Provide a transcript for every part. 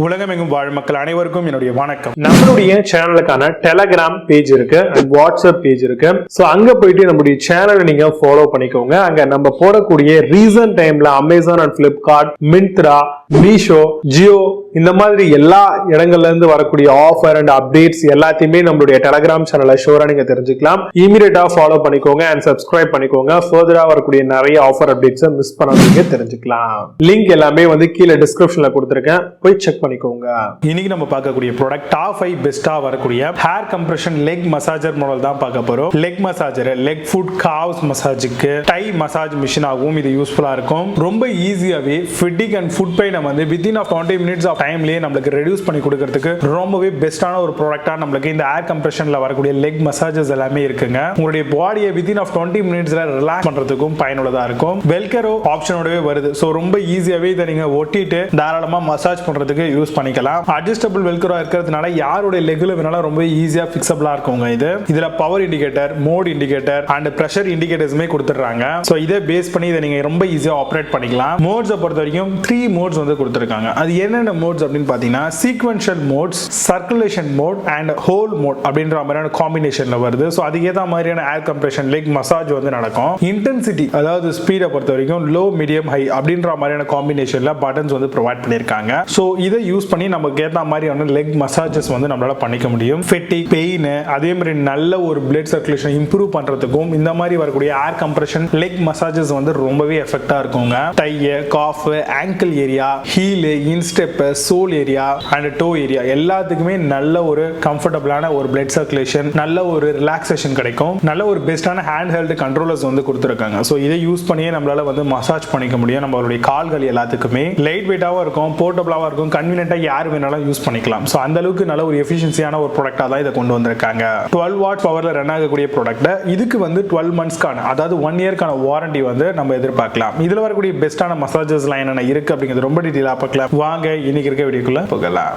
உலகமெங்கும் வாழும் மக்கள் அனைவருக்கும் என்னுடைய வணக்கம். நம்மளுடைய சேனலுக்கான டெலகிராம் பேஜ் இருக்கு அண்ட் வாட்ஸ்அப் பேஜ் இருக்கு. ஸோ அங்க போயிட்டு நம்மளுடைய சேனலை நீங்க ஃபாலோ பண்ணிக்கோங்க. அங்க நம்ம போடக்கூடிய ரீசன்ட் டைம்ல Amazon and Flipkart, Myntra, Meesho, Jio இந்த மாதிரி எல்லா இடங்கள்ல இருந்து வரக்கூடிய ஆஃபர் அண்ட் அப்டேட்ஸ் எல்லாத்தையுமே நம்மளுடைய டெலகிராம் சேனல்ல ஷோரா நீங்க தெரிஞ்சுக்கலாம். இமீடியட்டா ஃபாலோ பண்ணிக்கோங்க அண்ட் சப்ஸ்கிரைப் பண்ணிக்கோங்க. ஃபர்தரா வரக்கூடிய நிறைய ஆஃபர் அப்டேட்ஸ் மிஸ் பண்ணாதீங்க, தெரிஞ்சுக்கலாம். லிங்க் எல்லாமே கீழே டிஸ்கிரிப்ஷன்ல கொடுத்துருக்கேன், போய் செக் பண்ணிக்கோங்க. இன்னைக்கு நம்ம பார்க்கக்கூடிய ப்ராடக்ட் டாப் 5 பெஸ்டா வரக்கூடிய air compression leg massager model தான் பார்க்க போறோம். Leg massager, leg foot calves மசாஜுக்கு டை மசாஜ் மிஷின் ஆகும். இது யூஸ்ஃபுல்லா இருக்கும். ரொம்ப ஈஸியாவே ஃபிட்டிங் அண்ட் ஃபுட் பெயின் வந்து வித்தின் 20 minutes ஆஃப் டைம்லயே நம்மளுக்கு ரெடியூஸ் பண்ணி கொடுக்கிறதுக்கு ரொம்பவே பெஸ்டான ஒரு ப்ராடக்டா நம்மளுக்கு இந்த ஏர் கம்ப்ரெஷன்ல வரக்கூடிய லெக் மசாஜஸ் எல்லாமே இருக்குங்க. உங்களுடைய பாடியை வித்தின் 20 minutesல ரிலாக்ஸ் பண்றதுக்கும் பயனுள்ளதா இருக்கும். வெல்கரோ ஆப்ஷனோடவே வருது. சோ ரொம்ப ஈஸியாவே இதை நீங்க ஒட்டிட்டு தாராளமா மசாஜ் பண்றதுக்கு யூஸ் பண்ணிக்கலாம். அட்ஜஸ்டபிள் வெல்கரோ இருக்கிறதுனால யாருடைய லெக்ல வேணாலும் ரொம்ப ஈஸியா ஃபிக்ஸபிளா இருக்குங்க. இதுல power indicator, mode indicator and pressure இண்டிகேட்டர்ஸ்மே கொடுத்துறாங்க. சோ இதை பேஸ் பண்ணி இதை நீங்க ரொம்ப ஈஸியா ஆபரேட் பண்ணிக்கலாம். மோட்ஸை பொறுத்த வரைக்கும் 3 மோட்ஸ் கொடுத்திருக்காங்க. அது என்னென்ன மோட்ஸ் அப்படின்னு பாத்தீங்கன்னா sequential modes, circulation mode and whole mode அப்படின்ற மாதிரியான காம்பினேஷன்ல வருது. சோ அதுக்கு ஏத்த மாதிரியான ஏர் கம்ப்ரெஷன் லெக் மசாஜ் நடக்கும். இன்டென்சிட்டி அதாவது ஸ்பீடை பொறுத்த வரைக்கும் லோ, மீடியம், ஹை அப்படின்ற மாதிரியான காம்பினேஷன்ல பட்டன்ஸ் ப்ரொவைட் பண்ணிருக்காங்க. சோ இதை யூஸ் பண்ணி நமக்கு ஏத்த மாதிரியான லெக் மசாஜஸ் நம்மளால பண்ணிக்க முடியும். ஃபெட்டிக், பெயின், அதே மாதிரி நல்ல ஒரு பிளட் சர்க்குலேஷன் இம்ப்ரூவ் பண்றதுக்கும் இந்த மாதிரி வரக்கூடிய ஏர் கம்ப்ரெஷன் லெக் மசாஜஸ் ரொம்பவே எஃபெக்டா இருக்குங்க. Thigh, calf, ankle area, heel, instep, sole area and toe area எல்லாத்துக்குமே நல்ல ஒரு கம்ஃபர்டபிளான ஒரு பிளட் சர்க்குலேஷன், நல்ல ஒரு ரிலாக்ஸேஷன் கிடைக்கும். நல்ல ஒரு பெஸ்டான ஹேண்ட் ஹெல்ட் கண்ட்ரோலர்ஸ் கொடுத்திருக்காங்க. சோ இதை யூஸ் பண்ணியே நம்மளால மசாஜ் பண்ணிக்க முடியும். நம்மளுடைய கால்கள் எல்லாத்துக்குமே லைட் வெயிட்டாவும் இருக்கும், போர்ட்டபிளாவும் இருக்கும், கன்வீனியன்ட்டா யார் வேணாலும் யூஸ் பண்ணிக்கலாம். சோ அந்த அளவுக்கு நல்ல ஒரு எஃபிஷியன்சியான ஒரு ப்ராடக்ட்டா தான் இதை கொண்டு வந்திருக்காங்க. 12 வாட் பவர்ல ரன் ஆகக்கூடிய ப்ராடக்ட். இதுக்கு 12 monthsக்கான அதாவது 1 yearக்கான வாரண்டி நம்ம எதிர்பார்க்கலாம். இதுல வரக்கூடிய பெஸ்டான மசாஜஸ்லாம் என்னென்ன இருக்கு அப்படிங்கிறது ரொம்ப டீடைலா பார்க்கலாம். வாங்க இன்னைக்கு இருக்க வீடியோக்குள்ள போகலாம்.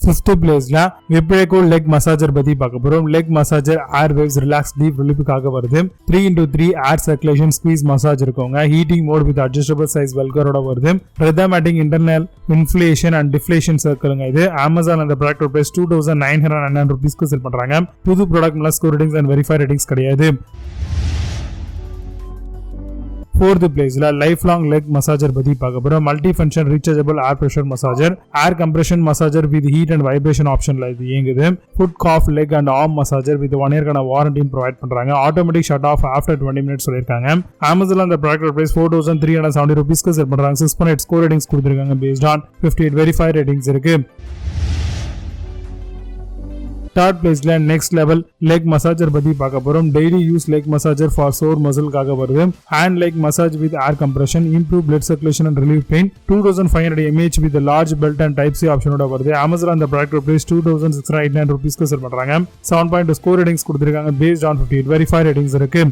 5th பிளேஸ்ல விப்ரேகோ லெக் மசாஜர் பத்தி பார்க்க போறோம். Leg massager air waves relax deep ரிலீஃப்காக வருது. 3x3 air circulation squeeze massage இருக்குங்க. Heating mode with adjustable size வெல்கரோட வருது. Rhythmic internal inflation and deflation சர்க்கிளுங்க. இது அமேசான் அந்த ப்ராடக்ட் பிரைஸ் 2999 ரூபீஸ்க்கு செல் பண்றாங்க. புது ப்ராடக்ட் மேல score ratings and verify ratings கிடையாது. 4th பிளேஸ்ல லைஃப் லாங் லெக் மசாஜர் பத்தி பார்க்க போறோம். Multi function rechargeable air pressure massager, air compression massager with heat and vibration ஆப்ஷன்ல இது இயங்குது. Foot, calf, leg and arm massager with 1 yearக்கான வாரண்டியும் ப்ரொவைட் பண்றாங்க. Automatic shut off after 20 minutes சொல்லிருக்காங்க. அமேசான்ல அந்த ப்ராடக்ட் பிரைஸ் 4370 ரூபீஸ்க்கு செல் பண்றாங்க. 6.8 ஸ்கோர் ரேட்டிங்ஸ் கொடுத்திருக்காங்க. பேஸ்ட் ஆன் 58 வெரிஃபை ரேட்டிங்ஸ் இருக்கு. 3rd பிளேஸ்ல நெக்ஸ்ட் லெவல் லெக் மசாஜர் பத்தி பார்க்க போறோம். Daily use leg massager for sore மசில்காக வருது. Hand leg massage with air compression, improve blood circulation and relieve pain. 2500 mAh with large belt and type C ஆப்ஷனோட வருது. Amazon அந்த product price 2689 ரூபீஸ்க்கு sell பண்றாங்க. 7.2 score ratings கொடுத்திருக்காங்க. Based on 58 verify ratings இருக்கு.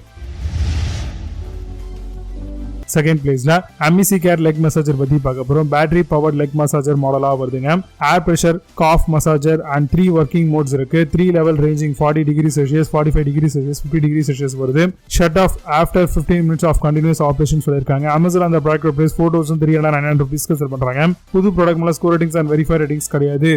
2nd பிளேஸ்ல அமிசி care leg massager பத்தி பார்க்க போறோம். பேட்டரி பவர்ட் லெக் மசாஜர் மாடலா வருதுங்க. Air pressure, calf massager and 3 working modes இருக்கு. 3 level ranging 40 degree Celsius, 45 degree Celsius, 50 degree Celsius வருது. Shut off after 15 minutes of continuous operation சொல்லிருக்காங்க. அமேசான் அந்த ப்ராடக்ட் பிரைஸ் 4399 ரூபீஸ்க்கு செல் பண்றாங்க. புது ப்ராடக்ட் மேல score ratings and verify ratings கிடையாது.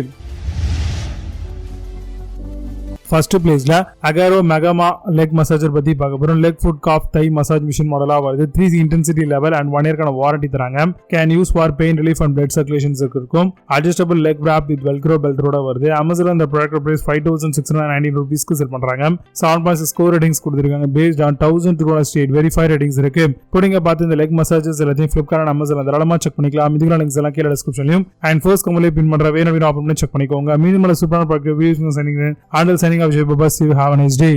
1st பிளேஸ்ல அகாரோ மெகாமா லெக் மசாஜர் பத்தி பார்க்க போறோம். Leg foot calf thigh massage machine மாடலா வருது. 3 இன்டென்சிட்டி லெவல் அண்ட் 1 yearக்கான வாரண்டி தராங்க. Can use for pain relief and blood circulations இருக்கும். Adjustable leg wrap with velcro பெல்ட்டோட வருது. அமேசான் அந்த ப்ராடக்ட் பிரைஸ் 5690 ரூபீஸ்க்கு செல் பண்றாங்க. 7.6 ஸ்கோர் ரேட்டிங்ஸ் கொடுத்திருக்காங்க. பேஸ்ட் ஆன் 1208 வெரிஃபை ரேட்டிங்ஸ் இருக்கு. போடிங்க பார்த்து இந்த லெக் மசாஜஸ் எல்லாத்தையும் ஃபிளிப்கார்ட், அமேசான் தாராளமா செக் பண்ணிக்கலாம். இதுக்கு லிங்க்ஸ் எல்லாம் கீழே டிஸ்கிரிப்ஷன்லயும் அண்ட் ஃபர்ஸ்ட் கமெண்ட்ல பின் பண்ற வேணும் ஆப்ஷன் செக் பண்ணிக்கோங்க. மீண்டும் சூப்பரான product reviews signing ஆண்டல் signing off. Bye-bye. See you. Have a nice day.